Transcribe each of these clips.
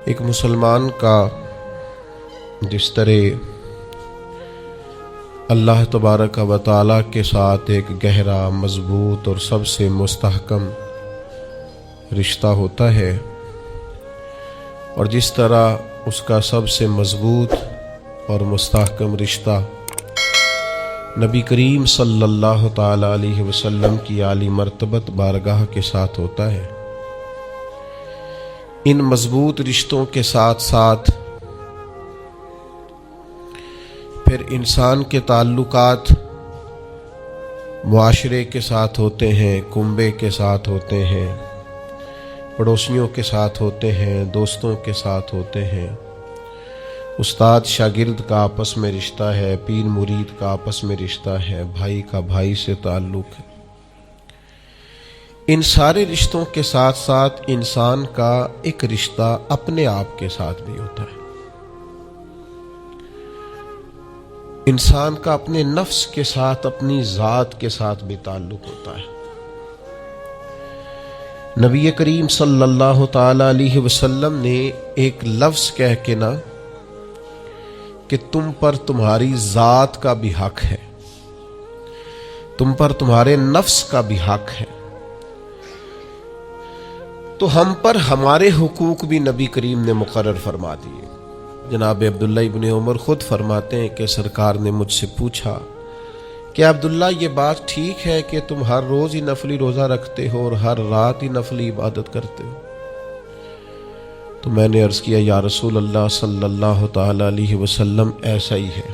ایک مسلمان کا جس طرح اللہ تبارک و تعالیٰ کے ساتھ ایک گہرا، مضبوط اور سب سے مستحکم رشتہ ہوتا ہے، اور جس طرح اس کا سب سے مضبوط اور مستحکم رشتہ نبی کریم صلی اللہ تعالیٰ علیہ وسلم کی عالی مرتبت بارگاہ کے ساتھ ہوتا ہے، ان مضبوط رشتوں کے ساتھ ساتھ پھر انسان کے تعلقات معاشرے کے ساتھ ہوتے ہیں، کنبے کے ساتھ ہوتے ہیں، پڑوسیوں کے ساتھ ہوتے ہیں، دوستوں کے ساتھ ہوتے ہیں، استاد شاگرد کا آپس میں رشتہ ہے، پیر مرید کا آپس میں رشتہ ہے، بھائی کا بھائی سے تعلق ہے۔ ان سارے رشتوں کے ساتھ ساتھ انسان کا ایک رشتہ اپنے آپ کے ساتھ بھی ہوتا ہے۔ انسان کا اپنے نفس کے ساتھ، اپنی ذات کے ساتھ بھی تعلق ہوتا ہے۔ نبی کریم صلی اللہ تعالی علیہ وسلم نے ایک لفظ کہہ کے نا کہ تم پر تمہاری ذات کا بھی حق ہے، تم پر تمہارے نفس کا بھی حق ہے، تو ہم پر ہمارے حقوق بھی نبی کریم نے مقرر فرما دیے۔ جناب عبداللہ ابن عمر خود فرماتے ہیں کہ سرکار نے مجھ سے پوچھا کہ عبداللہ یہ بات ٹھیک ہے کہ تم ہر روز ہی نفلی روزہ رکھتے ہو اور ہر رات ہی نفلی عبادت کرتے ہو؟ تو میں نے عرض کیا یا رسول اللہ صلی اللہ تعالی علیہ وسلم ایسا ہی ہے۔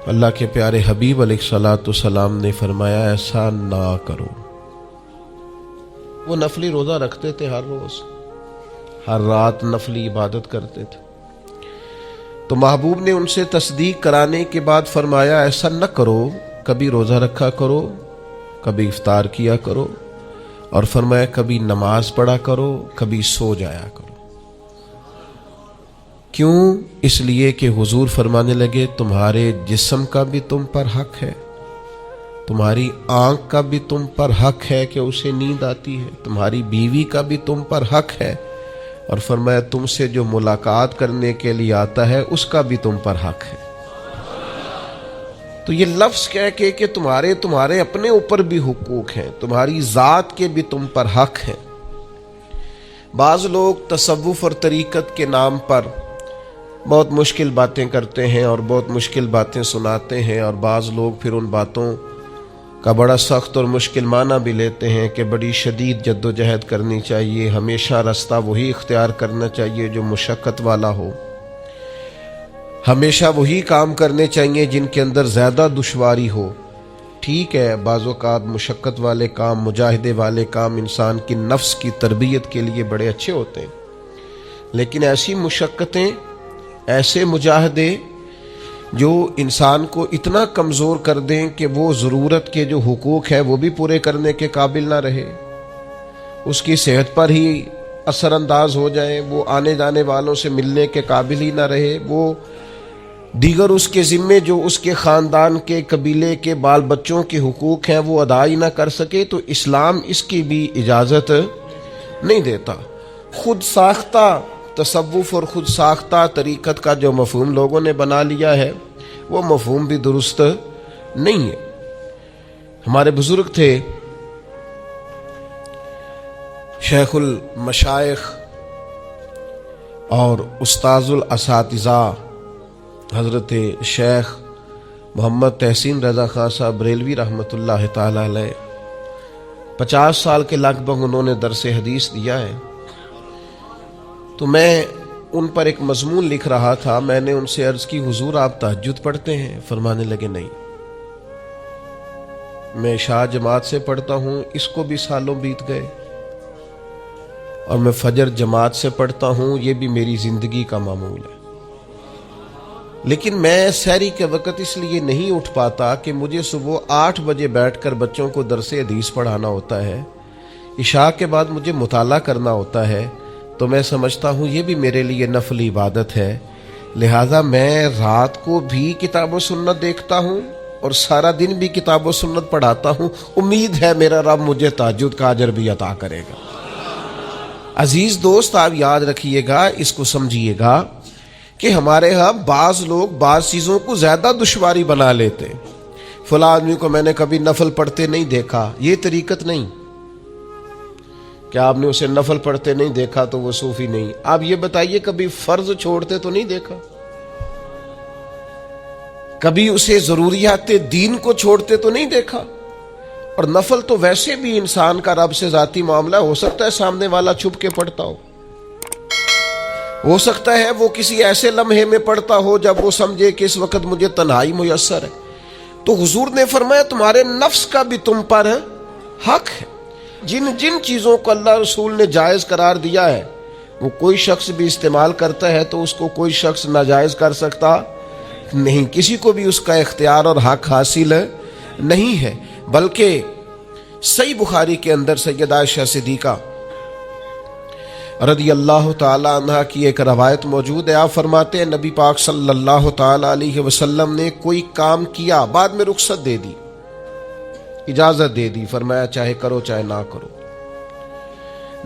اللہ کے پیارے حبیب علیہ الصلوۃ والسلام نے فرمایا ایسا نہ کرو۔ وہ نفلی روزہ رکھتے تھے، ہر روز ہر رات نفلی عبادت کرتے تھے، تو محبوب نے ان سے تصدیق کرانے کے بعد فرمایا ایسا نہ کرو، کبھی روزہ رکھا کرو، کبھی افطار کیا کرو، اور فرمایا کبھی نماز پڑھا کرو، کبھی سو جایا کرو۔ کیوں؟ اس لیے کہ حضور فرمانے لگے تمہارے جسم کا بھی تم پر حق ہے، تمہاری آنکھ کا بھی تم پر حق ہے کہ اسے نیند آتی ہے، تمہاری بیوی کا بھی تم پر حق ہے، اور فرمایا تم سے جو ملاقات کرنے کے لیے آتا ہے اس کا بھی تم پر حق ہے۔ تو یہ لفظ کہہ کے کہ تمہارے اپنے اوپر بھی حقوق ہیں، تمہاری ذات کے بھی تم پر حق ہیں۔ بعض لوگ تصوف اور طریقت کے نام پر بہت مشکل باتیں کرتے ہیں اور بہت مشکل باتیں سناتے ہیں، اور بعض لوگ پھر ان باتوں کا بڑا سخت اور مشکل معنی بھی لیتے ہیں کہ بڑی شدید جد و جہد کرنی چاہیے، ہمیشہ راستہ وہی اختیار کرنا چاہیے جو مشقت والا ہو، ہمیشہ وہی کام کرنے چاہیے جن کے اندر زیادہ دشواری ہو۔ ٹھیک ہے، بعض اوقات مشقت والے کام، مجاہدے والے کام انسان کی نفس کی تربیت کے لیے بڑے اچھے ہوتے ہیں، لیکن ایسی مشقتیں، ایسے مجاہدے جو انسان کو اتنا کمزور کر دیں کہ وہ ضرورت کے جو حقوق ہے وہ بھی پورے کرنے کے قابل نہ رہے، اس کی صحت پر ہی اثر انداز ہو جائیں، وہ آنے جانے والوں سے ملنے کے قابل ہی نہ رہے، وہ دیگر اس کے ذمے جو اس کے خاندان کے، قبیلے کے بال بچوں کے حقوق ہیں وہ ادا ہی نہ کر سکے، تو اسلام اس کی بھی اجازت نہیں دیتا۔ خود ساختہ تصوف اور خود ساختہ طریقت کا جو مفہوم لوگوں نے بنا لیا ہے وہ مفہوم بھی درست نہیں ہے۔ ہمارے بزرگ تھے شیخ المشائخ اور استاذ الاساتذہ حضرت شیخ محمد تحسین رضا خان صاحب بریلوی رحمۃ اللہ تعالی علیہ، 50 سال کے لگ بھگ انہوں نے درس حدیث دیا ہے۔ تو میں ان پر ایک مضمون لکھ رہا تھا، میں نے ان سے عرض کی حضور آپ تہجد پڑھتے ہیں؟ فرمانے لگے نہیں، میں عشاء جماعت سے پڑھتا ہوں، اس کو بھی سالوں بیت گئے، اور میں فجر جماعت سے پڑھتا ہوں، یہ بھی میری زندگی کا معمول ہے، لیکن میں سحری کے وقت اس لیے نہیں اٹھ پاتا کہ مجھے صبح 8 بجے بیٹھ کر بچوں کو درس حدیث پڑھانا ہوتا ہے، عشاء کے بعد مجھے مطالعہ کرنا ہوتا ہے، تو میں سمجھتا ہوں یہ بھی میرے لیے نفلی عبادت ہے، لہٰذا میں رات کو بھی کتاب و سنت دیکھتا ہوں اور سارا دن بھی کتاب و سنت پڑھاتا ہوں، امید ہے میرا رب مجھے تہجد کا اجر بھی عطا کرے گا۔ عزیز دوست آپ یاد رکھیے گا، اس کو سمجھیے گا کہ ہمارے ہاں بعض لوگ بعض چیزوں کو زیادہ دشواری بنا لیتے ہیں۔ فلاں آدمی کو میں نے کبھی نفل پڑھتے نہیں دیکھا، یہ طریقت نہیں کہ آپ نے اسے نفل پڑھتے نہیں دیکھا تو وہ صوفی نہیں۔ آپ یہ بتائیے کبھی فرض چھوڑتے تو نہیں دیکھا، کبھی اسے ضروریات دین کو چھوڑتے تو نہیں دیکھا۔ اور نفل تو ویسے بھی انسان کا رب سے ذاتی معاملہ، ہو سکتا ہے سامنے والا چھپ کے پڑھتا ہو سکتا ہے وہ کسی ایسے لمحے میں پڑھتا ہو جب وہ سمجھے کہ اس وقت مجھے تنہائی میسر ہے۔ تو حضور نے فرمایا تمہارے نفس کا بھی تم پر حق ہے۔ جن جن چیزوں کو اللہ رسول نے جائز قرار دیا ہے وہ کوئی شخص بھی استعمال کرتا ہے تو اس کو کوئی شخص ناجائز کر سکتا نہیں، کسی کو بھی اس کا اختیار اور حق حاصل نہیں ہے۔ بلکہ صحیح بخاری کے اندر سیدہ عائشہ صدیقہ رضی اللہ تعالی عنہ کی ایک روایت موجود ہے۔ آپ فرماتے ہیں نبی پاک صلی اللہ تعالی علیہ وسلم نے کوئی کام کیا، بعد میں رخصت دے دی، اجازت دے دی، فرمایا چاہے کرو چاہے نہ کرو،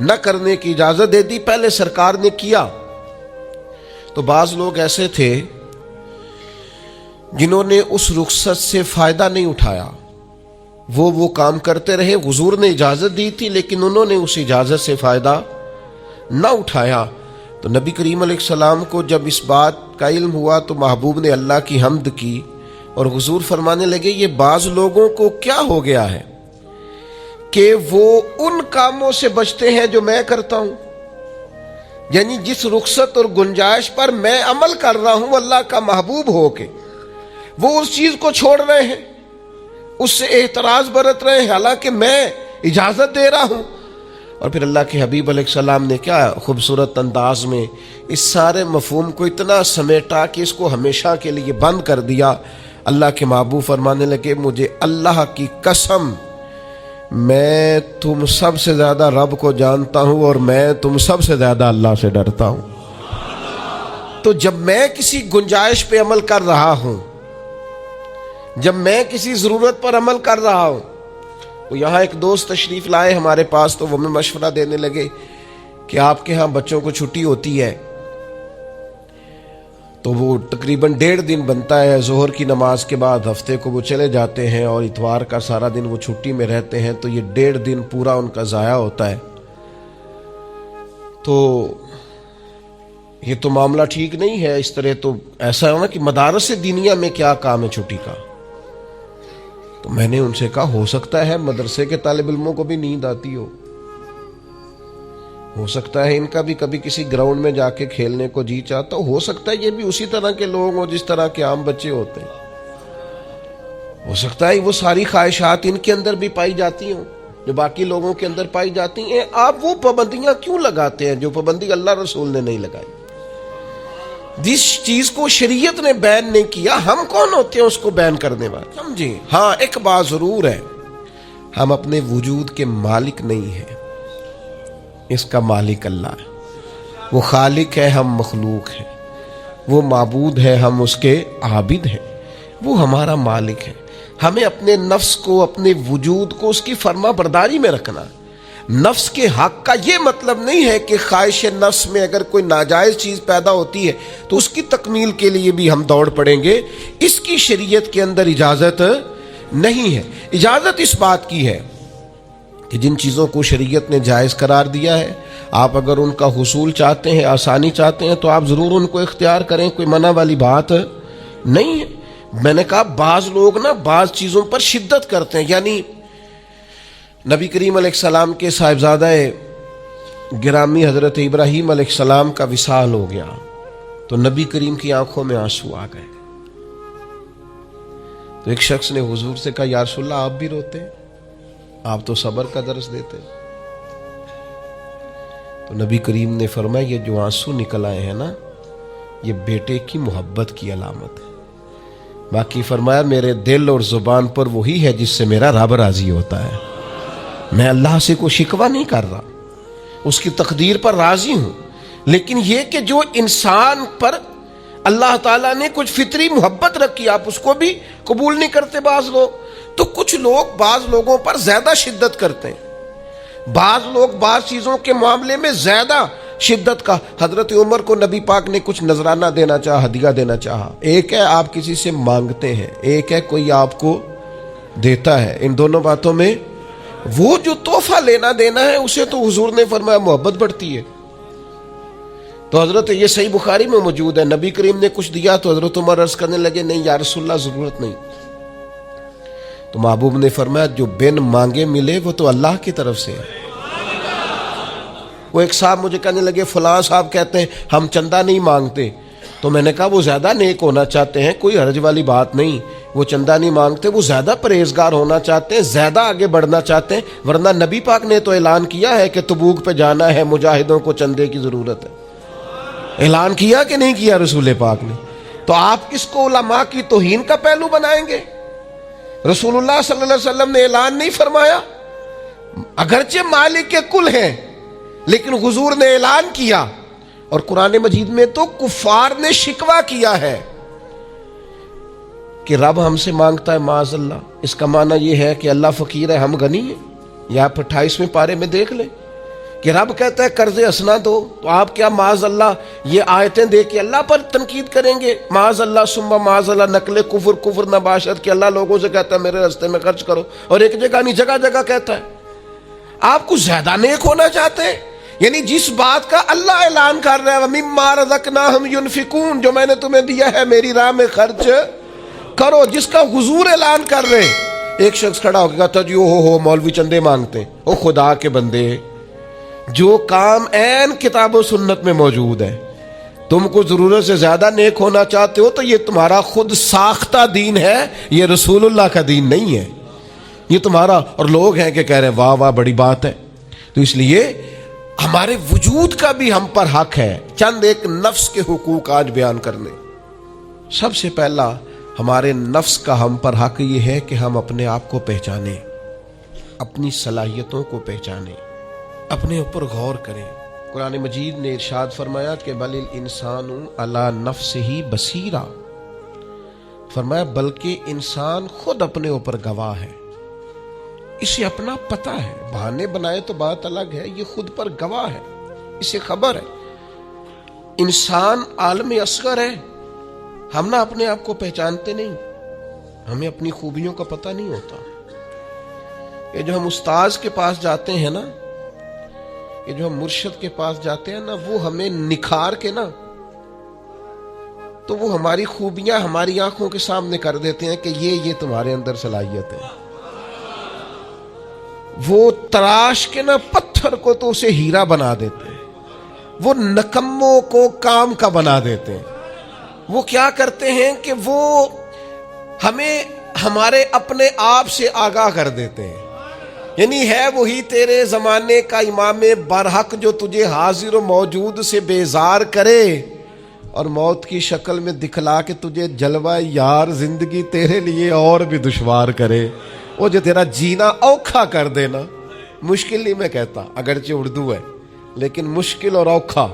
نہ کرنے کی اجازت دے دی، پہلے سرکار نے کیا۔ تو بعض لوگ ایسے تھے جنہوں نے اس رخصت سے فائدہ نہیں اٹھایا، وہ کام کرتے رہے، حضور نے اجازت دی تھی لیکن انہوں نے اس اجازت سے فائدہ نہ اٹھایا۔ تو نبی کریم علیہ السلام کو جب اس بات کا علم ہوا تو محبوب نے اللہ کی حمد کی اور حضور فرمانے لگے یہ بعض لوگوں کو کیا ہو گیا ہے کہ وہ ان کاموں سے بچتے ہیں جو میں کرتا ہوں، یعنی جس رخصت اور گنجائش پر میں عمل کر رہا ہوں اللہ کا محبوب ہو کے، وہ اس چیز کو چھوڑ رہے ہیں، اس سے اعتراض برت رہے ہیں حالانکہ میں اجازت دے رہا ہوں۔ اور پھر اللہ کے حبیب علیہ السلام نے کیا خوبصورت انداز میں اس سارے مفہوم کو اتنا سمیٹا کہ اس کو ہمیشہ کے لیے بند کر دیا۔ اللہ کے محبوب فرمانے لگے مجھے اللہ کی قسم میں تم سب سے زیادہ رب کو جانتا ہوں اور میں تم سب سے زیادہ اللہ سے ڈرتا ہوں۔ تو جب میں کسی گنجائش پہ عمل کر رہا ہوں، جب میں کسی ضرورت پر عمل کر رہا ہوں، وہ یہاں ایک دوست تشریف لائے ہمارے پاس تو وہ ہمیں مشورہ دینے لگے کہ آپ کے ہاں بچوں کو چھٹی ہوتی ہے تو وہ تقریباً 1.5 دن بنتا ہے، ظہر کی نماز کے بعد ہفتے کو وہ چلے جاتے ہیں اور اتوار کا سارا دن وہ چھٹی میں رہتے ہیں، تو یہ 1.5 دن پورا ان کا ضائع ہوتا ہے۔ تو یہ تو معاملہ ٹھیک نہیں ہے، اس طرح تو ایسا ہے نا کہ مدارس دینیہ میں کیا کام ہے چھٹی کا؟ تو میں نے ان سے کہا ہو سکتا ہے مدرسے کے طالب علموں کو بھی نیند آتی ہو سکتا ہے ان کا بھی کبھی کسی گراؤنڈ میں جا کے کھیلنے کو جی چاہتا ہو سکتا ہے یہ بھی اسی طرح کے لوگ ہوں جس طرح کے عام بچے ہوتے ہیں، ہو سکتا ہے وہ ساری خواہشات ان کے اندر بھی پائی جاتی ہوں جو باقی لوگوں کے اندر پائی جاتی ہیں۔ آپ وہ پابندیاں کیوں لگاتے ہیں جو پابندی اللہ رسول نے نہیں لگائی؟ جس چیز کو شریعت نے بین نہیں کیا ہم کون ہوتے ہیں اس کو بین کرنے والے؟ سمجھیں؟ ہاں ایک بات ضرور ہے، ہم اپنے وجود کے مالک نہیں ہیں، اس کا مالک اللہ ہے، وہ خالق ہے ہم مخلوق ہیں، وہ معبود ہے ہم اس کے عابد ہیں، وہ ہمارا مالک ہے۔ ہمیں اپنے نفس کو اپنے وجود کو اس کی فرما برداری میں رکھنا۔ نفس کے حق کا یہ مطلب نہیں ہے کہ خواہش نفس میں اگر کوئی ناجائز چیز پیدا ہوتی ہے تو اس کی تکمیل کے لیے بھی ہم دوڑ پڑیں گے، اس کی شریعت کے اندر اجازت نہیں ہے۔ اجازت اس بات کی ہے کہ جن چیزوں کو شریعت نے جائز قرار دیا ہے آپ اگر ان کا حصول چاہتے ہیں، آسانی چاہتے ہیں تو آپ ضرور ان کو اختیار کریں، کوئی منع والی بات نہیں ہے۔ میں نے کہا بعض لوگ نا بعض چیزوں پر شدت کرتے ہیں، یعنی نبی کریم علیہ السلام کے صاحبزادہ گرامی حضرت ابراہیم علیہ السلام کا وصال ہو گیا تو نبی کریم کی آنکھوں میں آنسو آ گئے۔ تو ایک شخص نے حضور سے کہا یا رسول اللہ آپ بھی روتے ہیں، آپ تو صبر کا درس دیتے ہیں۔ تو نبی کریم نے فرمایا یہ جو آنسو نکل آئے ہیں نا یہ بیٹے کی محبت کی علامت ہے، باقی فرمایا میرے دل اور زبان پر وہی ہے جس سے میرا رب راضی ہوتا ہے، میں اللہ سے کوئی شکوہ نہیں کر رہا، اس کی تقدیر پر راضی ہوں۔ لیکن یہ کہ جو انسان پر اللہ تعالیٰ نے کچھ فطری محبت رکھی آپ اس کو بھی قبول نہیں کرتے بعض لوگ، تو کچھ لوگ بعض لوگوں پر زیادہ شدت کرتے ہیں۔ بعض لوگ بعض چیزوں کے معاملے میں زیادہ شدت کا. حضرت عمر کو نبی پاک نے کچھ نذرانہ دینا چاہا, ہدیہ دینا چاہا. ایک ہے آپ کسی سے مانگتے ہیں, ایک ہے کوئی آپ کو دیتا ہے. ان دونوں باتوں میں وہ جو تحفہ لینا دینا ہے اسے تو حضور نے فرمایا محبت بڑھتی ہے. تو حضرت, یہ صحیح بخاری میں موجود ہے, نبی کریم نے کچھ دیا تو حضرت عمر عرض کرنے لگے نہیں یا رسول اللہ ضرورت نہیں. تو محبوب نے فرمایا جو بن مانگے ملے وہ تو اللہ کی طرف سے ہے. وہ ایک صاحب مجھے کہنے لگے فلاں صاحب کہتے ہیں ہم چندہ نہیں مانگتے. تو میں نے کہا وہ زیادہ نیک ہونا چاہتے ہیں, کوئی حرج والی بات نہیں. وہ چندہ نہیں مانگتے, وہ زیادہ پرہیزگار ہونا چاہتے ہیں, زیادہ آگے بڑھنا چاہتے ہیں. ورنہ نبی پاک نے تو اعلان کیا ہے کہ تبوک پہ جانا ہے, مجاہدوں کو چندے کی ضرورت ہے. اعلان کیا کہ نہیں کیا رسول پاک نے؟ تو آپ کس کو علماء کی توہین کا پہلو بنائیں گے؟ رسول اللہ صلی اللہ علیہ وسلم نے اعلان نہیں فرمایا؟ اگرچہ مالک کے کل ہیں لیکن حضور نے اعلان کیا. اور قرآن مجید میں تو کفار نے شکوہ کیا ہے کہ رب ہم سے مانگتا ہے معاذ اللہ. اس کا معنی یہ ہے کہ اللہ فقیر ہے ہم غنی ہیں. یا آپ 28ویں پارے میں دیکھ لیں کہ رب کہتا ہے قرض حسنہ دو, تو آپ کیا معاذ اللہ یہ آیتیں دے کے اللہ پر تنقید کریں گے؟ معاذ اللہ ثم معاذ اللہ, نقل کفر نباشت کہ اللہ لوگوں سے کہتا ہے میرے راستے میں خرچ کرو, اور ایک جگہ نہیں جگہ جگہ کہتا ہے. آپ کچھ زیادہ نیک ہونا چاہتے ہیں؟ یعنی جس بات کا اللہ اعلان کر رہا ہے وَمِمَّا رَزَقْنَاهُمْ يُنْفِقُونَ, جو میں نے تمہیں دیا ہے میری راہ میں خرچ کرو, جس کا حضور اعلان کر رہے. ایک شخص کھڑا ہو کے کہتا جی ہو مولوی چندے مانگتے ہیں. او خدا کے بندے, جو کام عین کتاب و سنت میں موجود ہے, تم کو ضرورت سے زیادہ نیک ہونا چاہتے ہو تو یہ تمہارا خود ساختہ دین ہے, یہ رسول اللہ کا دین نہیں ہے, یہ تمہارا. اور لوگ ہیں کہ کہہ رہے ہیں واہ واہ بڑی بات ہے. تو اس لیے ہمارے وجود کا بھی ہم پر حق ہے. چند ایک نفس کے حقوق آج بیان کرنے. سب سے پہلا ہمارے نفس کا ہم پر حق یہ ہے کہ ہم اپنے آپ کو پہچانیں, اپنی صلاحیتوں کو پہچانیں, اپنے اوپر غور کریں. قرآن مجید نے ارشاد فرمایا کہ بل الانسان علی نفسہ بصیرہ, فرمایا بلکہ انسان خود اپنے اوپر گواہ ہے, اسے اپنا پتہ ہے. بہانے بنائے تو بات الگ ہے, یہ خود پر گواہ ہے, اسے خبر ہے. انسان عالم اصغر ہے, ہم نہ اپنے آپ کو پہچانتے نہیں, ہمیں اپنی خوبیوں کا پتہ نہیں ہوتا. یہ جو ہم استاذ کے پاس جاتے ہیں نا, یہ جو ہم مرشد کے پاس جاتے ہیں نا, وہ ہمیں نکھار کے نا تو وہ ہماری خوبیاں ہماری آنکھوں کے سامنے کر دیتے ہیں کہ یہ تمہارے اندر صلاحیت ہے. وہ تراش کے نا پتھر کو تو اسے ہیرا بنا دیتے ہیں, وہ نکموں کو کام کا بنا دیتے ہیں. وہ کیا کرتے ہیں کہ وہ ہمیں ہمارے اپنے آپ سے آگاہ کر دیتے ہیں. یعنی ہے وہی تیرے زمانے کا امام برحق جو تجھے حاضر و موجود سے بیزار کرے اور موت کی شکل میں دکھلا کے تجھے جلوہ یار زندگی تیرے لیے اور بھی دشوار کرے. وہ جو تیرا جینا اوکھا کر دینا, مشکل نہیں میں کہتا, اگرچہ اردو ہے لیکن مشکل اور اوکھا,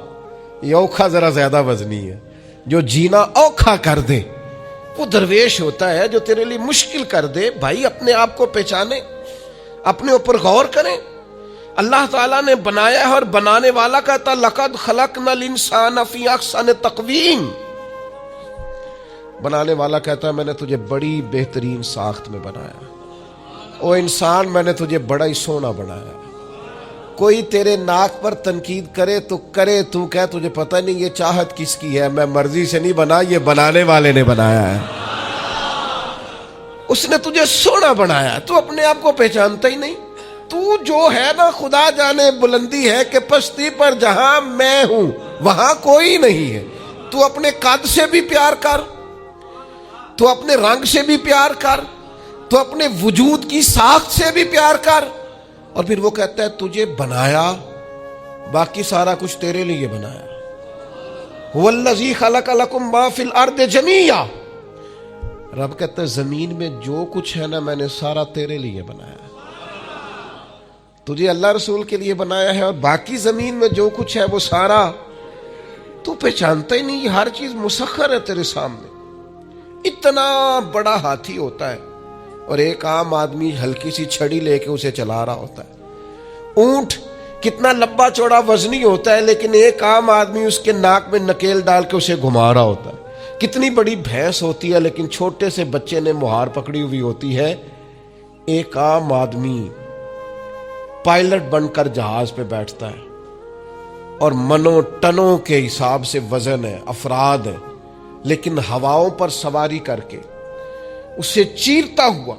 یہ اوکھا ذرا زیادہ وزنی ہے. جو جینا اوکھا کر دے وہ درویش ہوتا ہے, جو تیرے لیے مشکل کر دے. بھائی اپنے آپ کو پہچانے, اپنے اوپر غور کریں. اللہ تعالیٰ نے بنایا ہے اور بنانے والا کہتا لقد خلقنا الانسان فی احسن تقویم. بنانے والا کہتا ہے میں نے تجھے بڑی بہترین ساخت میں بنایا. او انسان میں نے تجھے بڑا ہی سونا بنایا. کوئی تیرے ناک پر تنقید کرے تو کرے, تو کہہ تجھے پتہ نہیں یہ چاہت کس کی ہے, میں مرضی سے نہیں بنا, یہ بنانے والے نے بنایا ہے. اس نے تجھے سونا بنایا, تو اپنے آپ کو پہچانتا ہی نہیں. تو جو ہے نا خدا جانے بلندی ہے کہ پستی پر جہاں میں ہوں وہاں کوئی نہیں ہے. تو اپنے قد سے بھی پیار کر, تو اپنے رنگ سے بھی پیار کر, تو اپنے وجود کی ساخت سے بھی پیار کر. اور پھر وہ کہتا ہے تجھے بنایا, باقی سارا کچھ تیرے لیے بنایا. هو الذی خلق لکم ما فی الارض جمیعا. رب کہتا ہے زمین میں جو کچھ ہے نا میں نے سارا تیرے لیے بنایا. تجھے اللہ رسول کے لیے بنایا ہے, اور باقی زمین میں جو کچھ ہے وہ سارا تو پہچانتا ہی نہیں. ہر چیز مسخر ہے تیرے سامنے. اتنا بڑا ہاتھی ہوتا ہے اور ایک عام آدمی ہلکی سی چھڑی لے کے اسے چلا رہا ہوتا ہے. اونٹ کتنا لمبا چوڑا وزنی ہوتا ہے لیکن ایک عام آدمی اس کے ناک میں نکیل ڈال کے اسے گھما رہا ہوتا ہے. کتنی بڑی بھینس ہوتی ہے لیکن چھوٹے سے بچے نے مہار پکڑی ہوئی ہوتی ہے. ایک عام آدمی پائلٹ بن کر جہاز پہ بیٹھتا ہے اور منوں ٹنوں کے حساب سے وزن ہے، افراد ہے، لیکن ہواؤں پر سواری کر کے اسے چیرتا ہوا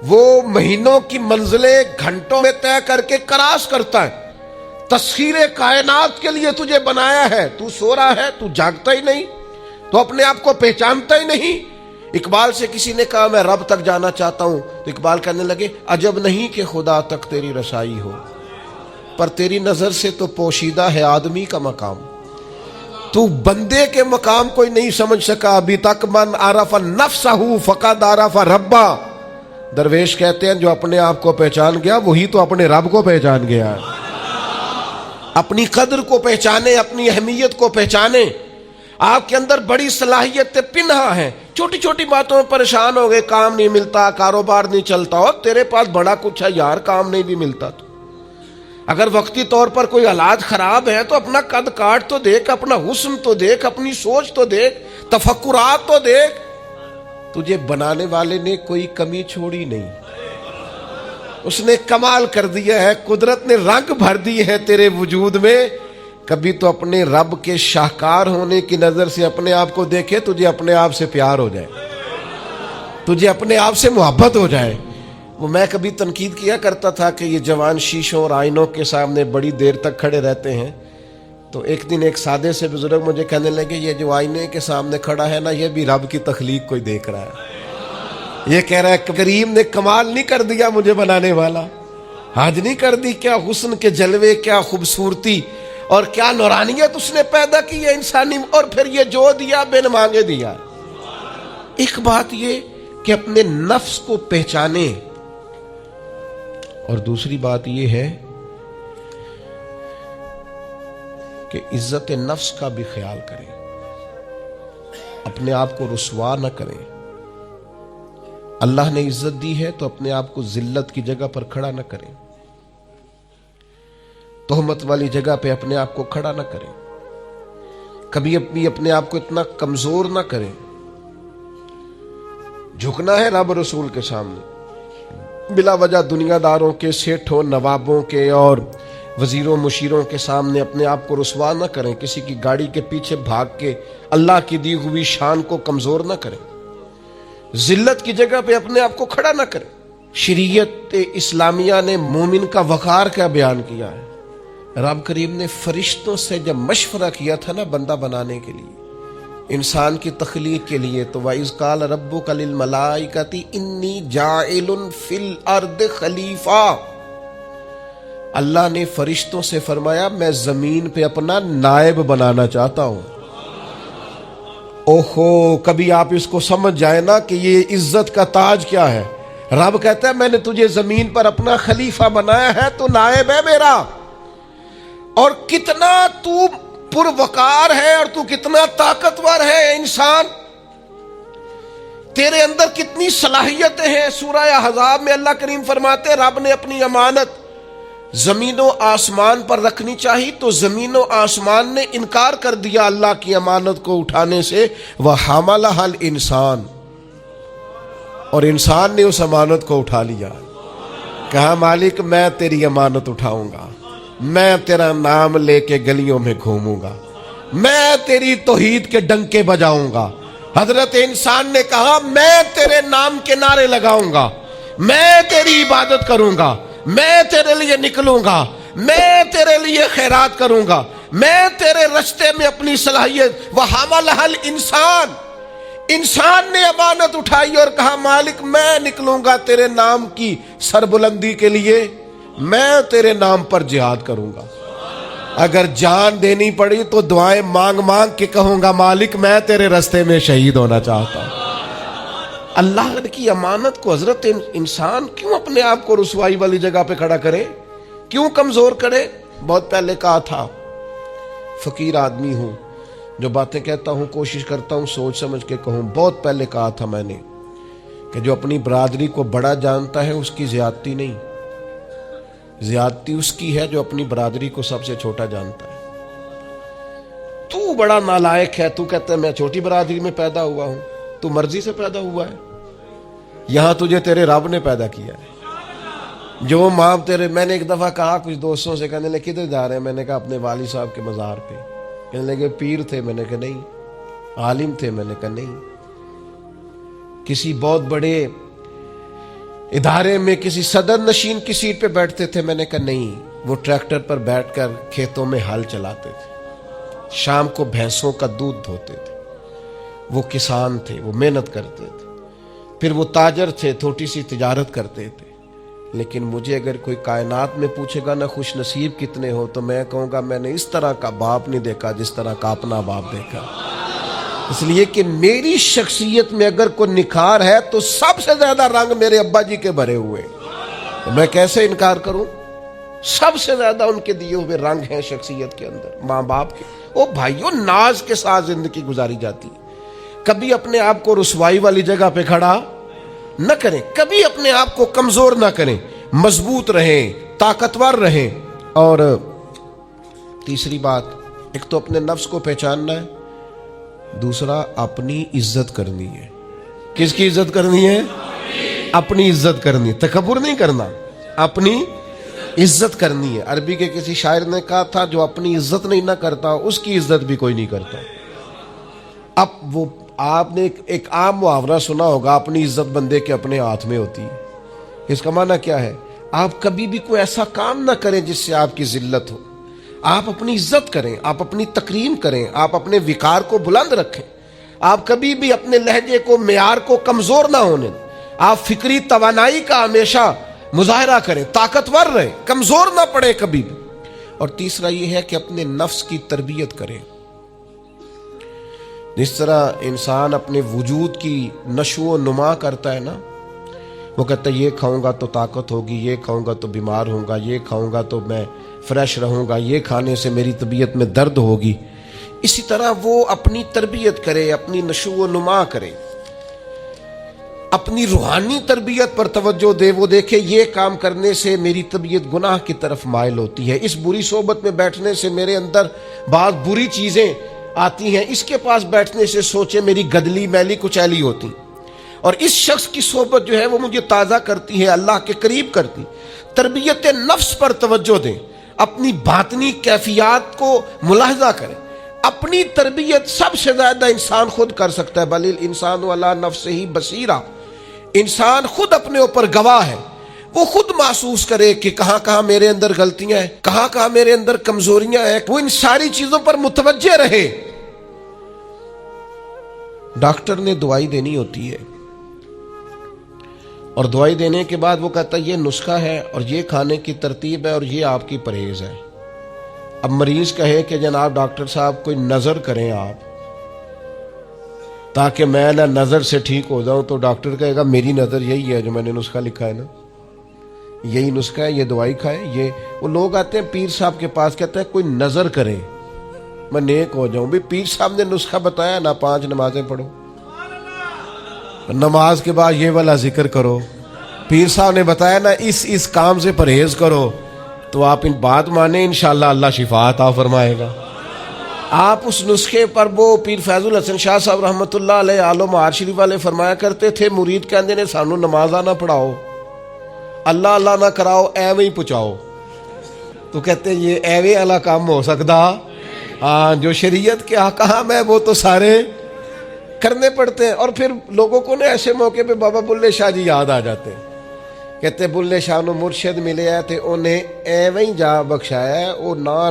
وہ مہینوں کی منزلیں گھنٹوں میں طے کر کے کراس کرتا ہے. تسخیر کائنات کے لیے تجھے بنایا ہے، تو سو رہا ہے، تو جاگتا ہی نہیں، تو اپنے آپ کو پہچانتا ہی نہیں. اقبال سے کسی نے کہا میں رب تک جانا چاہتا ہوں، تو اقبال کہنے لگے عجب نہیں کہ خدا تک تیری رسائی ہو، پر تیری نظر سے تو پوشیدہ ہے آدمی کا مقام. تو بندے کے مقام کوئی نہیں سمجھ سکا ابھی تک. من عرف نفسہ فقد عرف ربا. درویش کہتے ہیں جو اپنے آپ کو پہچان گیا وہی تو اپنے رب کو پہچان گیا ہے. اپنی قدر کو پہچانے، اپنی اہمیت کو پہچانے. آپ کے اندر بڑی صلاحیتیں پنہا ہیں. چھوٹی چھوٹی باتوں میں پریشان ہو گئے، کام نہیں ملتا، کاروبار نہیں چلتا، اور تیرے پاس بڑا کچھ ہے یار، کام نہیں بھی ملتا. تو اگر وقتی طور پر کوئی حالات خراب ہے تو اپنا قد کاٹ تو دیکھ، اپنا حسن تو دیکھ، اپنی سوچ تو دیکھ، تفکرات تو دیکھ. تجھے بنانے والے نے کوئی کمی چھوڑی نہیں، اس نے کمال کر دیا ہے، قدرت نے رنگ بھر دی ہے تیرے وجود میں. کبھی تو اپنے رب کے شاہکار ہونے کی نظر سے اپنے آپ کو دیکھے، تجھے اپنے آپ سے پیار ہو جائے، تجھے اپنے آپ سے محبت ہو جائے. وہ میں کبھی تنقید کیا کرتا تھا کہ یہ جوان شیشوں اور آئینوں کے سامنے بڑی دیر تک کھڑے رہتے ہیں. تو ایک دن ایک سادے سے بزرگ مجھے کہنے لگے یہ جو آئینے کے سامنے کھڑا ہے نا، یہ بھی رب کی تخلیق کوئی دیکھ رہا ہے. یہ کہہ رہا ہے کریم نے کمال نہیں کر دیا مجھے بنانے والا، حج نہیں کر دی. کیا حسن کے جلوے، کیا خوبصورتی اور کیا نورانیت اس نے پیدا کی ہے انسانی، اور پھر یہ جو دیا بن مانگے دیا. ایک بات یہ کہ اپنے نفس کو پہچانے، اور دوسری بات یہ ہے کہ عزت نفس کا بھی خیال کریں، اپنے آپ کو رسوا نہ کریں. اللہ نے عزت دی ہے تو اپنے آپ کو ذلت کی جگہ پر کھڑا نہ کریں، تہمت والی جگہ پہ اپنے آپ کو کھڑا نہ کریں، کبھی اپنے آپ کو اتنا کمزور نہ کریں. جھکنا ہے رب رسول کے سامنے، بلا وجہ دنیا داروں کے، سیٹھوں، نوابوں کے اور وزیروں مشیروں کے سامنے اپنے آپ کو رسوا نہ کریں. کسی کی گاڑی کے پیچھے بھاگ کے اللہ کی دی ہوئی شان کو کمزور نہ کریں، ذلت کی جگہ پہ اپنے آپ کو کھڑا نہ کریں. شریعت اسلامیہ نے مومن کا وقار کیا بیان کیا ہے. رب کریم نے فرشتوں سے جب مشورہ کیا تھا نا بندہ بنانے کے لیے، انسان کی تخلیق کے لیے، تو وَإِذْ قَالَ رَبُّكَ لِلْمَلَائِكَةِ إِنِّي جَاعِلٌ فِي الْأَرْضِ خَلِيفَةً. اللہ نے فرشتوں سے فرمایا میں زمین پہ اپنا نائب بنانا چاہتا ہوں. اوہو، کبھی آپ اس کو سمجھ جائے نا کہ یہ عزت کا تاج کیا ہے. رب کہتا ہے میں نے تجھے زمین پر اپنا خلیفہ بنایا ہے، تو نائب ہے میرا. اور کتنا تو پروقار ہے اور تو کتنا طاقتور ہے انسان، تیرے اندر کتنی صلاحیتیں ہیں. سورہ احزاب میں اللہ کریم فرماتے ہیں رب نے اپنی امانت زمین و آسمان پر رکھنی چاہی تو زمین و آسمان نے انکار کر دیا اللہ کی امانت کو اٹھانے سے. وَحَمَلَهَا الْإِنسَانُ، اور انسان نے اس امانت کو اٹھا لیا. کہا مالک میں تیری امانت اٹھاؤں گا، میں تیرا نام لے کے گلیوں میں گھوموں گا، میں تیری توحید کے ڈنکے بجاؤں گا. حضرت انسان نے کہا میں تیرے نام کے نعرے لگاؤں گا، میں تیری عبادت کروں گا، میں تیرے لیے نکلوں گا، میں تیرے لیے خیرات کروں گا، میں تیرے رستے میں اپنی صلاحیت. وَحَمَلَهَا الْإِنسَانُ، انسان نے امانت اٹھائی اور کہا مالک میں نکلوں گا تیرے نام کی سربلندی کے لیے، میں تیرے نام پر جہاد کروں گا. اگر جان دینی پڑی تو دعائیں مانگ مانگ کے کہوں گا مالک میں تیرے رستے میں شہید ہونا چاہتا ہوں. اللہ کی امانت کو حضرت انسان کیوں اپنے آپ کو رسوائی والی جگہ پہ کھڑا کرے، کیوں کمزور کرے. بہت پہلے کہا تھا، فقیر آدمی ہوں، جو باتیں کہتا ہوں کوشش کرتا ہوں سوچ سمجھ کے کہوں. بہت پہلے کہا تھا میں نے کہ جو اپنی برادری کو بڑا جانتا ہے اس کی زیادتی نہیں، زیادتی اس کی ہے جو اپنی برادری کو سب سے چھوٹا جانتا ہے. تو بڑا نالائق ہے، تو کہتا ہے میں چھوٹی برادری میں پیدا ہوا ہوں. تو مرضی سے پیدا ہوا ہے، یہاں تجھے تیرے رب نے پیدا کیا ہے. جو ماں تیرے، میں نے ایک دفعہ کہا کچھ دوستوں سے، کہنے لگے کدھر جا رہے ہیں؟ میں نے کہا اپنے والد صاحب کے مزار پہ. کہنے لگے پیر تھے؟ میں نے کہا نہیں. عالم تھے؟ میں نے کہا نہیں. کسی بہت بڑے ادارے میں کسی صدر نشین کی سیٹ پہ بیٹھتے تھے؟ میں نے کہا نہیں. وہ ٹریکٹر پر بیٹھ کر کھیتوں میں ہل چلاتے تھے، شام کو بھینسوں کا دودھ دھوتے تھے. وہ کسان تھے، وہ محنت کرتے تھے. پھر وہ تاجر تھے، چھوٹی سی تجارت کرتے تھے. لیکن مجھے اگر کوئی کائنات میں پوچھے گا نا خوش نصیب کتنے ہو، تو میں کہوں گا میں نے اس طرح کا باپ نہیں دیکھا جس طرح کا اپنا باپ دیکھا. اس لیے کہ میری شخصیت میں اگر کوئی نکھار ہے تو سب سے زیادہ رنگ میرے ابا جی کے بھرے ہوئے. میں کیسے انکار کروں؟ سب سے زیادہ ان کے دیے ہوئے رنگ ہیں شخصیت کے اندر، ماں باپ کے. او بھائیوں، ناز کے ساتھ زندگی گزاری جاتی ہے. کبھی اپنے آپ کو رسوائی والی جگہ پہ کھڑا نہ کریں، کبھی اپنے آپ کو کمزور نہ کریں، مضبوط رہیں، طاقتور رہیں. اور تیسری بات، ایک تو اپنے نفس کو پہچاننا ہے، دوسرا اپنی عزت کرنی ہے. کس کی عزت کرنی ہے؟ اپنی عزت کرنی. تکبر نہیں کرنا، اپنی عزت کرنی ہے. عربی کے کسی شاعر نے کہا تھا جو اپنی عزت نہیں نہ کرتا اس کی عزت بھی کوئی نہیں کرتا. اب وہ آپ نے ایک عام محاورہ سنا ہوگا، اپنی عزت بندے کے اپنے ہاتھ میں ہوتی ہے. اس کا معنی کیا ہے؟ آپ کبھی بھی کوئی ایسا کام نہ کریں جس سے آپ کی ذلت ہو. آپ اپنی عزت کریں، آپ اپنی تکریم کریں، آپ اپنے وقار کو بلند رکھیں. آپ کبھی بھی اپنے لہجے کو، معیار کو کمزور نہ ہونے دیں. آپ فکری توانائی کا ہمیشہ مظاہرہ کریں، طاقتور رہیں، کمزور نہ پڑے کبھی بھی. اور تیسرا یہ ہے کہ اپنے نفس کی تربیت کریں. جس طرح انسان اپنے وجود کی نشو و نما کرتا ہے نا، وہ کہتا ہے یہ کھاؤں گا تو طاقت ہوگی، یہ کھاؤں گا تو بیمار ہوں گا، یہ کھاؤں گا تو میں فریش رہوں گا، یہ کھانے سے میری طبیعت میں درد ہوگی. اسی طرح وہ اپنی تربیت کرے، اپنی نشو و نما کرے، اپنی روحانی تربیت پر توجہ دے. وہ دیکھے یہ کام کرنے سے میری طبیعت گناہ کی طرف مائل ہوتی ہے، اس بری صحبت میں بیٹھنے سے میرے اندر بعض بری چیزیں آتی ہیں، اس کے پاس بیٹھنے سے سوچے میری گدلی میلی کچیلی ہوتی، اور اس شخص کی صحبت جو ہے وہ مجھے تازہ کرتی ہے، اللہ کے قریب کرتی. تربیت نفس پر توجہ دیں، اپنی باطنی کیفیات کو ملاحظہ کریں. اپنی تربیت سب سے زیادہ انسان خود کر سکتا ہے. بل الانسان علی نفسہ بصیرہ. انسان خود اپنے اوپر گواہ ہے. وہ خود محسوس کرے کہ کہاں کہاں میرے اندر غلطیاں ہیں، کہاں کہاں میرے اندر کمزوریاں ہیں. وہ ان ساری چیزوں پر متوجہ رہے. ڈاکٹر نے دوائی دینی ہوتی ہے، اور دوائی دینے کے بعد وہ کہتا ہے یہ نسخہ ہے اور یہ کھانے کی ترتیب ہے اور یہ آپ کی پرہیز ہے. اب مریض کہے کہ جناب ڈاکٹر صاحب کوئی نظر کریں آپ تاکہ میں نہ نظر سے ٹھیک ہو جاؤں، تو ڈاکٹر کہے گا میری نظر یہی ہے جو میں نے نسخہ لکھا ہے نا، یہی نسخہ ہے، یہ دوائی کھائیں. یہ وہ لوگ آتے ہیں پیر صاحب کے پاس، کہتے ہیں کوئی نظر کریں میں نیک ہو جاؤں. بھی پیر صاحب نے نسخہ بتایا نا، 5 نمازیں پڑھو، نماز کے بعد یہ والا ذکر کرو. پیر صاحب نے بتایا نا اس کام سے پرہیز کرو، تو آپ ان بات مانیں انشاءاللہ اللہ شفا عطا فرمائے گا. آپ اس نسخے پر، وہ پیر فیض الحسن شاہ صاحب رحمۃ اللہ علیہ آلو مہار شریف والے فرمایا کرتے تھے، مرید کہندے نے سانو نمازاں نہ پڑھاؤ، اللہ اللہ نہ کراؤ، ایویں ہی پہنچاؤ. تو کہتے ہیں یہ ایویں والا کام ہو سکتا؟ ہاں، جو شریعت کے احکام ہے وہ تو سارے کرنے پڑتے ہیں. اور پھر لوگوں کو نا ایسے موقع پہ بابا بلے شاہ جی یاد آ جاتے ہیں. کہتے بلے شاہ نو مرشد ملے ہے تے انہیں ایویں جا بخشایا ہے. او نا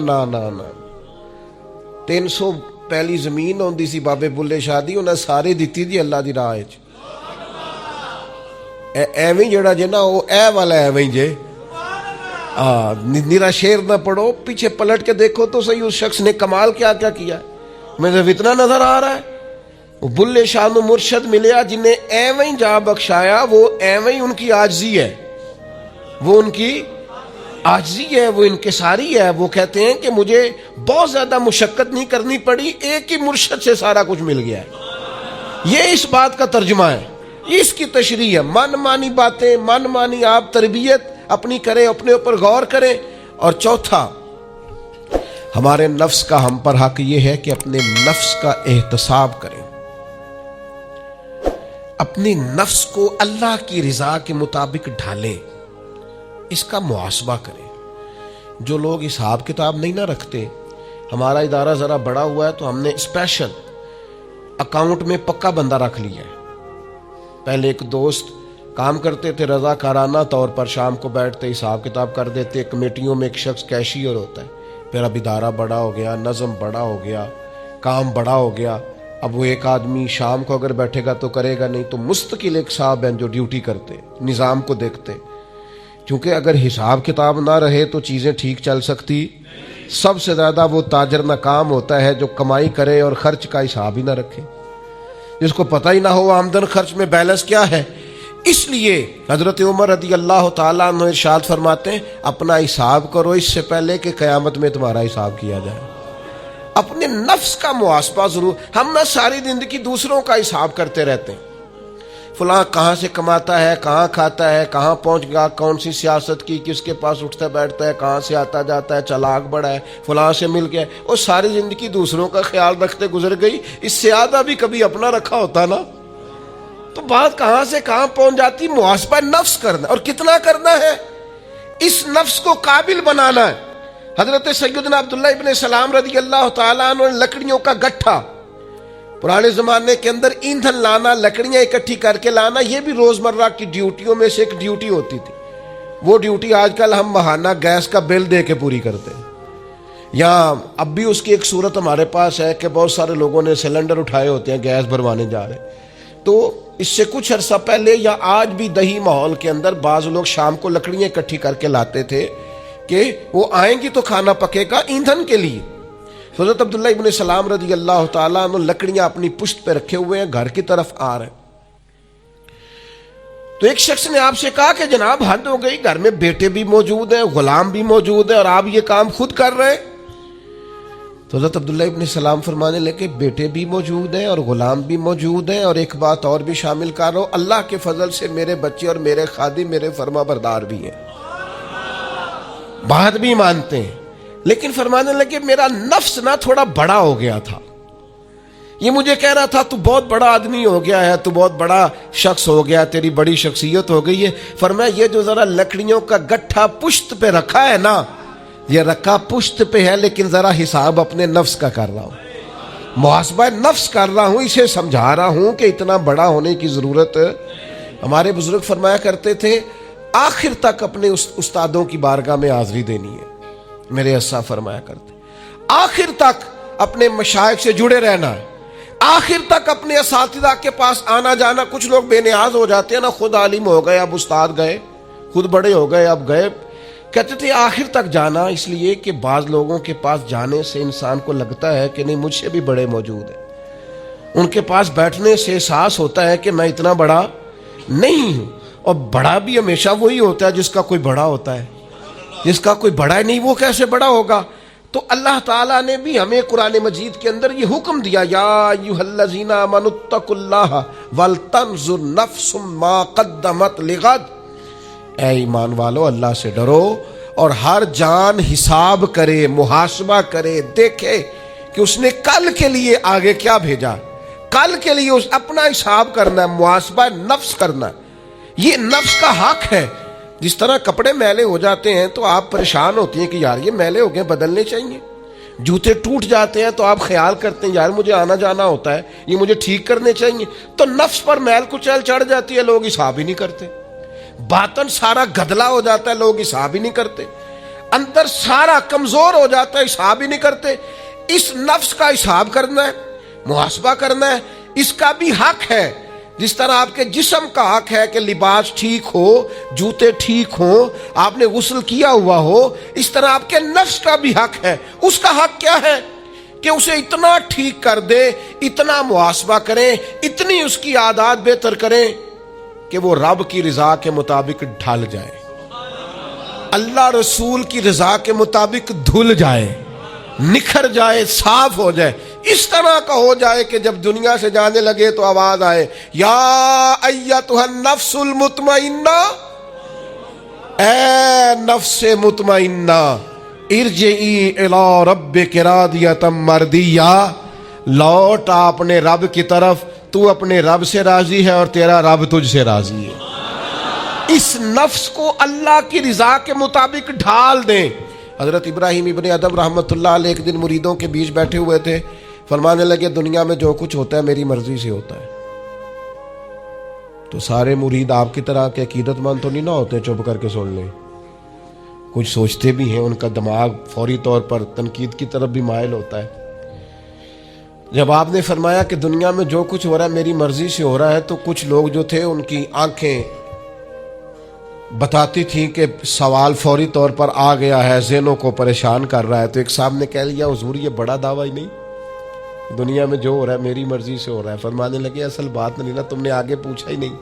300 پہلی زمین ہوندی سی بابے بلے شاہ دی، انہیں سارے دیتی دی اللہ دی راہ وچ. ایویں جڑا جے نا وہ اے والا ایویں جے. نیرا شعر نہ پڑھو، پیچھے پلٹ کے دیکھو تو صحیح اس شخص نے کمال کیا کیا ہے. مجھے اتنا نظر آ رہا ہے. وہ بلے شاہ نو مرشد ملیا جنہیں ایویں جا بخشایا، وہ ایویں ان کی عاجزی ہے، وہ ان کی عاجزی ہے، وہ انکساری ہے. وہ کہتے ہیں کہ مجھے بہت زیادہ مشقت نہیں کرنی پڑی، ایک ہی مرشد سے سارا کچھ مل گیا ہے. یہ اس بات کا ترجمہ ہے، اس کی تشریح ہے. من مانی باتیں، من مانی آپ تربیت اپنی کریں, اپنے اوپر غور کریں. اور چوتھا, ہمارے نفس کا ہم پر حق یہ ہے کہ اپنے نفس کا احتساب کریں, اپنی نفس کو اللہ کی رضا کے مطابق ڈھالیں, اس کا محاسبہ کریں. جو لوگ حساب کتاب نہیں نہ رکھتے, ہمارا ادارہ ذرا بڑا ہوا ہے تو ہم نے اسپیشل اکاؤنٹ میں پکا بندہ رکھ لیا ہے. پہلے ایک دوست کام کرتے تھے رضا کارانہ طور پر, شام کو بیٹھتے حساب کتاب کر دیتے. کمیٹیوں میں ایک شخص کیشیئر ہوتا ہے. پھر اب ادارہ بڑا ہو گیا, نظم بڑا ہو گیا, کام بڑا ہو گیا. اب وہ ایک آدمی شام کو اگر بیٹھے گا تو کرے گا نہیں, تو مستقل ایک صاحب ہیں جو ڈیوٹی کرتے, نظام کو دیکھتے. کیونکہ اگر حساب کتاب نہ رہے تو چیزیں ٹھیک چل سکتی. سب سے زیادہ وہ تاجر ناکام ہوتا ہے جو کمائی کرے اور خرچ کا حساب ہی نہ رکھے, جس کو پتہ ہی نہ ہو آمدن خرچ میں بیلنس کیا ہے. اس لیے حضرت عمر رضی اللہ تعالیٰ عنہ ارشاد فرماتے ہیں, اپنا حساب کرو اس سے پہلے کہ قیامت میں تمہارا حساب کیا جائے. اپنے نفس کا محاسبہ ضرور. ہم نہ ساری زندگی دوسروں کا حساب کرتے رہتے ہیں, فلاں کہاں سے کماتا ہے, کہاں کھاتا ہے, کہاں پہنچ گیا, کون سی سیاست کی, کس کے پاس اٹھتا بیٹھتا ہے, کہاں سے آتا جاتا ہے, چالاک بڑا ہے, فلاں سے مل گیا. اور ساری زندگی دوسروں کا خیال رکھتے گزر گئی. اس سے آدھا بھی کبھی اپنا رکھا ہوتا نا, تو بات کہاں سے کہاں پہنچ جاتی. محاسبہ نفس کرنا, اور کتنا کرنا ہے, اس نفس کو قابل بنانا ہے. حضرت سیدنا عبداللہ ابن سلام رضی اللہ تعالیٰ عنہ نے لکڑیوں کا گٹھا, پرانے زمانے کے اندر ایندھن لانا, لکڑیاں اکٹھی کر کے لانا, یہ بھی روزمرہ کی ڈیوٹیوں میں سے ایک ڈیوٹی ہوتی تھی. وہ ڈیوٹی آج کل ہم ماہانہ گیس کا بل دے کے پوری کرتے ہیں. یہاں اب بھی اس کی ایک صورت ہمارے پاس ہے کہ بہت سارے لوگوں نے سلنڈر اٹھائے ہوتے ہیں, گیس بھروانے جا رہے ہیں. تو اس سے کچھ عرصہ پہلے یا آج بھی دیہی ماحول کے اندر بعض لوگ شام کو لکڑیاں اکٹھی کر کے لاتے تھے کہ وہ آئیں گی تو کھانا پکے گا ایندھن کے لیے. حضرت عبداللہ ابن سلام رضی اللہ تعالیٰ عنہ لکڑیاں اپنی پشت پہ رکھے ہوئے ہیں, گھر کی طرف آ رہے ہیں. تو ایک شخص نے آپ سے کہا کہ جناب حد ہو گئی, گھر میں بیٹے بھی موجود ہیں, غلام بھی موجود ہیں, اور آپ یہ کام خود کر رہے ہیں. تو حضرت عبداللہ ابن سلام فرمانے لگے, بیٹے بھی موجود ہیں اور غلام بھی موجود ہیں, اور ایک بات اور بھی شامل کر رہا ہوں, اللہ کے فضل سے میرے بچے اور میرے خادم میرے فرما بردار بھی ہیں, بات بھی مانتے ہیں. لیکن فرمانے لگے میرا نفس نہ تھوڑا بڑا ہو گیا تھا. یہ مجھے کہہ رہا تھا تو بہت بڑا آدمی ہو گیا ہے, تو بہت بڑا شخص ہو گیا, تیری بڑی شخصیت ہو گئی ہے. فرمایا یہ جو ذرا لکڑیوں کا گٹھا پشت پہ رکھا ہے نا, یہ رکھا پشت پہ ہے, لیکن ذرا حساب اپنے نفس کا کر رہا ہوں, محاسبہ نفس کر رہا ہوں, اسے سمجھا رہا ہوں کہ اتنا بڑا ہونے کی ضرورت. ہمارے بزرگ فرمایا کرتے تھے آخر تک اپنے استادوں کی بارگاہ میں حاضری دینی ہے. میرے اسا فرمایا کرتے آخر تک اپنے مشائخ سے جڑے رہنا ہے, آخر تک اپنے اساتذہ کے پاس آنا جانا. کچھ لوگ بے نیاز ہو جاتے ہیں نا, خود عالم ہو گئے اب استاد گئے, خود بڑے ہو گئے اب گئے. کہتے تھے آخر تک جانا, اس لیے کہ بعض لوگوں کے پاس جانے سے انسان کو لگتا ہے کہ نہیں مجھ سے بھی بڑے موجود ہیں. ان کے پاس بیٹھنے سے احساس ہوتا ہے کہ میں اتنا بڑا نہیں ہوں. اور بڑا بھی ہمیشہ وہی ہوتا ہے جس کا کوئی بڑا ہوتا ہے, جس کا کوئی بڑا ہی نہیں وہ کیسے بڑا ہوگا. تو اللہ تعالیٰ نے بھی ہمیں قرآن مجید کے اندر یہ حکم دیا, یا ایھا الذین آمنوا اتقوا اللہ ولتنظر نفس ما قدمت لغد. اے ایمان والو اللہ سے ڈرو اور ہر جان حساب کرے, محاسبہ کرے, دیکھے کہ اس نے کل کے لیے آگے کیا بھیجا. کل کے لیے اس اپنا حساب کرنا ہے, محاسبہ نفس کرنا ہے. یہ نفس کا حق ہے. جس طرح کپڑے میلے ہو جاتے ہیں تو آپ پریشان ہوتی ہیں کہ یار یہ میلے ہو گئے بدلنے چاہیے. جوتے ٹوٹ جاتے ہیں تو آپ خیال کرتے ہیں یار مجھے آنا جانا ہوتا ہے, یہ مجھے ٹھیک کرنے چاہیے. تو نفس پر میل کچیل چڑھ جاتی ہے, لوگ حساب ہی نہیں کرتے. باطن سارا گدلا ہو جاتا ہے, لوگ حساب ہی نہیں کرتے. اندر سارا کمزور ہو جاتا ہے, حساب ہی نہیں کرتے. اس نفس کا حساب کرنا ہے, محاسبہ کرنا ہے. اس کا بھی حق ہے. جس طرح آپ کے جسم کا حق ہے کہ لباس ٹھیک ہو, جوتے ٹھیک ہوں, آپ نے غسل کیا ہوا ہو, اس طرح آپ کے نفس کا بھی حق ہے. اس کا حق کیا ہے کہ اسے اتنا ٹھیک کر دے, اتنا محاسبہ کریں, اتنی اس کی عادات بہتر کریں کہ وہ رب کی رضا کے مطابق ڈھل جائے, اللہ رسول کی رضا کے مطابق دھل جائے, نکھر جائے, صاف ہو جائے. اس طرح کا ہو جائے کہ جب دنیا سے جانے لگے تو آواز آئے, یا ایتھا النفس المطمئنہ اے نفس مطمئنہ ارجعی الی ربک راضیۃ مرضیہ، لوٹ اپنے رب کی طرف، تو اپنے رب سے راضی ہے اور تیرا رب تجھ سے راضی ہے۔ اس نفس کو اللہ کی رضا کے مطابق ڈھال دیں۔ حضرت ابراہیم ابن ادم رحمۃ اللہ علیہ ایک دن مریدوں کے بیچ بیٹھے ہوئے تھے، فرمانے لگے دنیا میں جو کچھ ہوتا ہے میری مرضی سے ہوتا ہے۔ تو سارے مرید آپ کی طرح کے عقیدت مند تو نہیں نہ ہوتے چپ کر کے سن لیں، کچھ سوچتے بھی ہیں، ان کا دماغ فوری طور پر تنقید کی طرف بھی مائل ہوتا ہے۔ جب آپ نے فرمایا کہ دنیا میں جو کچھ ہو رہا ہے میری مرضی سے ہو رہا ہے، تو کچھ لوگ جو تھے ان کی آنکھیں بتاتی تھیں کہ سوال فوری طور پر آ گیا ہے، ذہنوں کو پریشان کر رہا ہے۔ تو ایک صاحب نے کہہ لیا حضور یہ بڑا دعویٰ ہی نہیں، دنیا میں جو ہو رہا ہے میری مرضی سے ہو رہا ہے۔ فرمانے لگے اصل بات نہیں نا، تم نے آگے پوچھا ہی نہیں،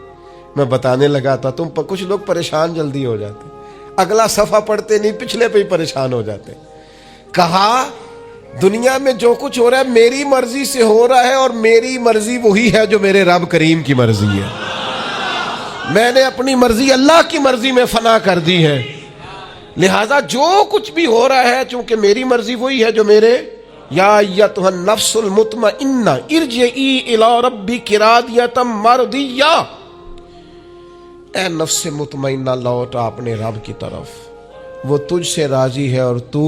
میں بتانے لگا تھا، تم پر کچھ لوگ پریشان جلدی ہو جاتے، اگلا صفحہ پڑھتے نہیں پچھلے پہ ہی پریشان ہو جاتے۔ کہا دنیا میں جو کچھ ہو رہا ہے میری مرضی سے ہو رہا ہے، اور میری مرضی وہی ہے جو میرے رب کریم کی مرضی ہے۔ میں نے اپنی مرضی اللہ کی مرضی میں فنا کر دی ہے، لہذا جو کچھ بھی ہو رہا ہے چونکہ میری مرضی وہی ہے جو میرے یا ایتھا النفس المطمئنہ ارجعی الی ربک راضیۃ مرضیہ، اے نفس مطمئنہ لوٹ اپنے رب کی طرف، وہ تجھ سے راضی ہے، اور تو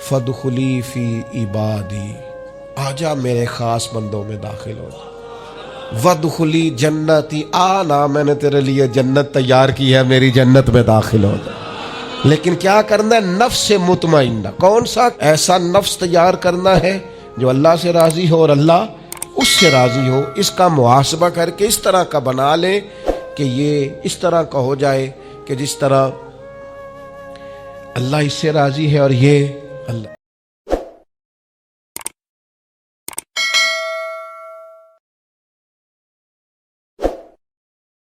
فادخلی فی عبادی، آجا میرے خاص بندوں میں داخل ہو، وادخلی جنتی، آنا میں نے تیرے لیے جنت تیار کی ہے، میری جنت میں داخل ہو۔ لیکن کیا کرنا ہے؟ نفس مطمئنہ، کون سا؟ ایسا نفس تیار کرنا ہے جو اللہ سے راضی ہو اور اللہ اس سے راضی ہو۔ اس کا محاسبہ کر کے اس طرح کا بنا لیں کہ یہ اس طرح کا ہو جائے کہ جس طرح اللہ اس سے راضی ہے اور یہ اللہ